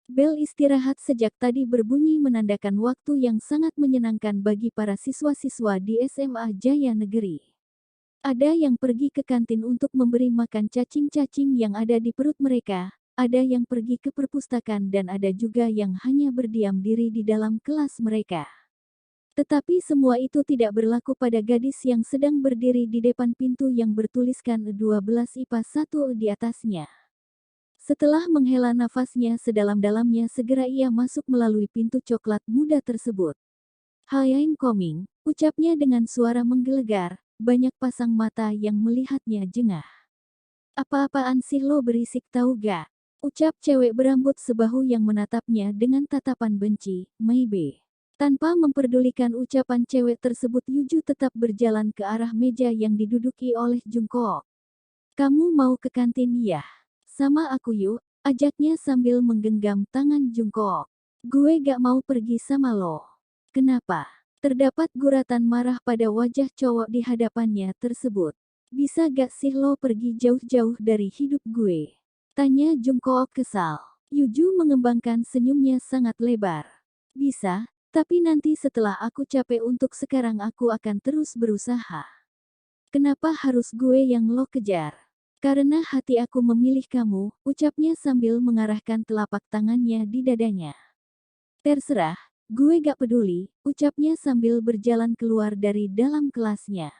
Bel istirahat sejak tadi berbunyi menandakan waktu yang sangat menyenangkan bagi para siswa-siswa di SMA Jaya Negeri. Ada yang pergi ke kantin untuk memberi makan cacing-cacing yang ada di perut mereka, ada yang pergi ke perpustakaan dan ada juga yang hanya berdiam diri di dalam kelas mereka. Tetapi semua itu tidak berlaku pada gadis yang sedang berdiri di depan pintu yang bertuliskan 12 IPA 1 di atasnya. Setelah menghela nafasnya sedalam-dalamnya segera ia masuk melalui pintu coklat muda tersebut. "Hi, I'm coming," ucapnya dengan suara menggelegar, banyak pasang mata yang melihatnya jengah. "Apa-apaan sih lo berisik tahu gak?" ucap cewek berambut sebahu yang menatapnya dengan tatapan benci, "Maybe." Tanpa memperdulikan ucapan cewek tersebut Yuju tetap berjalan ke arah meja yang diduduki oleh Jungkook. "Kamu mau ke kantin ya? Sama aku yuk," ajaknya sambil menggenggam tangan Jungkook. "Gue gak mau pergi sama lo." "Kenapa?" Terdapat guratan marah pada wajah cowok di hadapannya tersebut. "Bisa gak sih lo pergi jauh-jauh dari hidup gue?" tanya Jungkook kesal. Yuju mengembangkan senyumnya sangat lebar. "Bisa, tapi nanti setelah aku capek untuk sekarang aku akan terus berusaha." "Kenapa harus gue yang lo kejar?" "Karena hati aku memilih kamu," ucapnya sambil mengarahkan telapak tangannya di dadanya. "Terserah, gue gak peduli," ucapnya sambil berjalan keluar dari dalam kelasnya.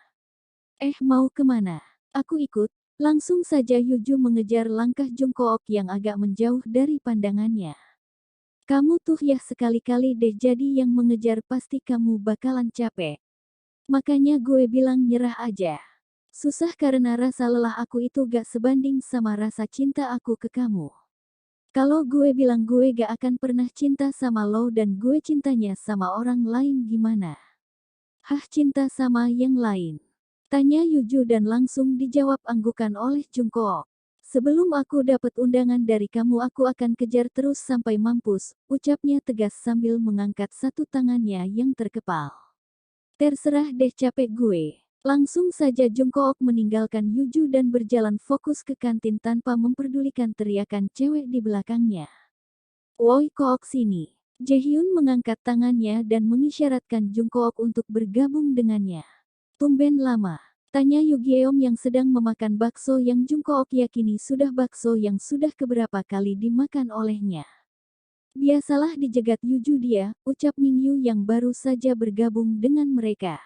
Mau kemana?" "Aku ikut." Langsung saja Yuju mengejar langkah Jungkook yang agak menjauh dari pandangannya. "Kamu tuh ya sekali-kali deh jadi yang mengejar pasti kamu bakalan capek. Makanya gue bilang nyerah aja. Susah karena rasa lelah aku itu gak sebanding sama rasa cinta aku ke kamu. Kalau gue bilang gue gak akan pernah cinta sama lo dan gue cintanya sama orang lain gimana?" "Hah, cinta sama yang lain?" tanya Yuju dan langsung dijawab anggukan oleh Jungkook. "Sebelum aku dapat undangan dari kamu aku akan kejar terus sampai mampus," ucapnya tegas sambil mengangkat satu tangannya yang terkepal. "Terserah deh capek gue." Langsung saja Jungkook meninggalkan Yuju dan berjalan fokus ke kantin tanpa memperdulikan teriakan cewek di belakangnya. "Woi Kook sini." Jaehyun mengangkat tangannya dan mengisyaratkan Jungkook untuk bergabung dengannya. "Tumben lama?" tanya Yugyeom yang sedang memakan bakso yang Jungkook yakini sudah bakso yang sudah keberapa kali dimakan olehnya. "Biasalah dijegat Yuju dia," ucap Mingyu yang baru saja bergabung dengan mereka.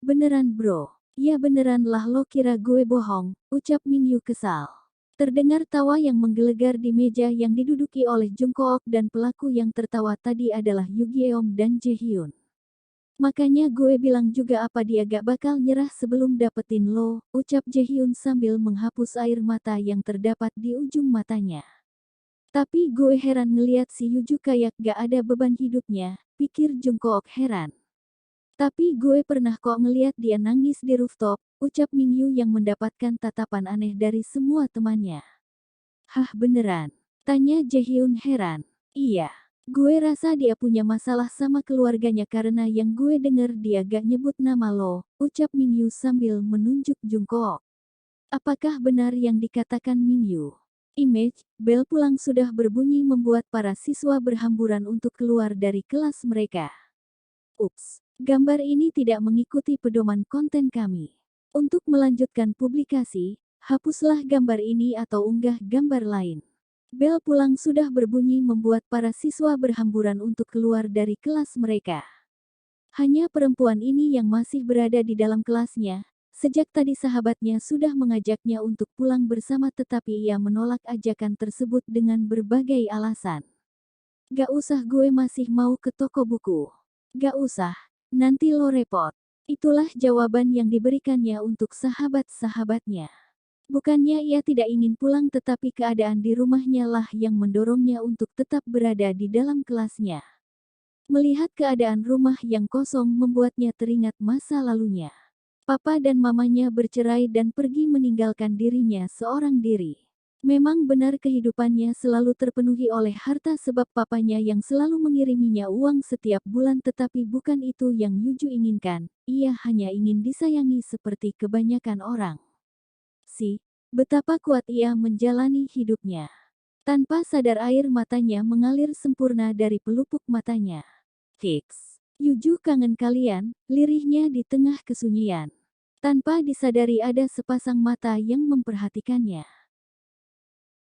"Beneran bro?" "Ya beneran lah lo kira gue bohong," ucap Mingyu kesal. Terdengar tawa yang menggelegar di meja yang diduduki oleh Jungkook dan pelaku yang tertawa tadi adalah Yugyeom dan Jaehyun. "Makanya gue bilang juga apa dia gak bakal nyerah sebelum dapetin lo," ucap Jaehyun sambil menghapus air mata yang terdapat di ujung matanya. "Tapi gue heran ngeliat si Yuju kayak gak ada beban hidupnya," pikir Jungkook heran. "Tapi gue pernah kok ngeliat dia nangis di rooftop," ucap Mingyu yang mendapatkan tatapan aneh dari semua temannya. "Hah beneran?" tanya Jaehyun heran. "Iya. Gue rasa dia punya masalah sama keluarganya karena yang gue denger dia gak nyebut nama lo," ucap Mingyu sambil menunjuk Jungkook. Apakah benar yang dikatakan Mingyu? Image, bel pulang sudah berbunyi membuat para siswa berhamburan untuk keluar dari kelas mereka. "Ups, gambar ini tidak mengikuti pedoman konten kami. Untuk melanjutkan publikasi, hapuslah gambar ini atau unggah gambar lain." Bel pulang sudah berbunyi membuat para siswa berhamburan untuk keluar dari kelas mereka. Hanya perempuan ini yang masih berada di dalam kelasnya. Sejak tadi sahabatnya sudah mengajaknya untuk pulang bersama tetapi ia menolak ajakan tersebut dengan berbagai alasan. "Gak usah gue masih mau ke toko buku." "Gak usah, nanti lo repot." Itulah jawaban yang diberikannya untuk sahabat-sahabatnya. Bukannya ia tidak ingin pulang tetapi keadaan di rumahnya lah yang mendorongnya untuk tetap berada di dalam kelasnya. Melihat keadaan rumah yang kosong membuatnya teringat masa lalunya. Papa dan mamanya bercerai dan pergi meninggalkan dirinya seorang diri. Memang benar kehidupannya selalu terpenuhi oleh harta sebab papanya yang selalu mengiriminya uang setiap bulan tetapi bukan itu yang Yuju inginkan, ia hanya ingin disayangi seperti kebanyakan orang. Betapa kuat ia menjalani hidupnya. Tanpa sadar air matanya mengalir sempurna dari pelupuk matanya. Kiks. Yuju kangen kalian, lirihnya di tengah kesunyian. Tanpa disadari ada sepasang mata yang memperhatikannya.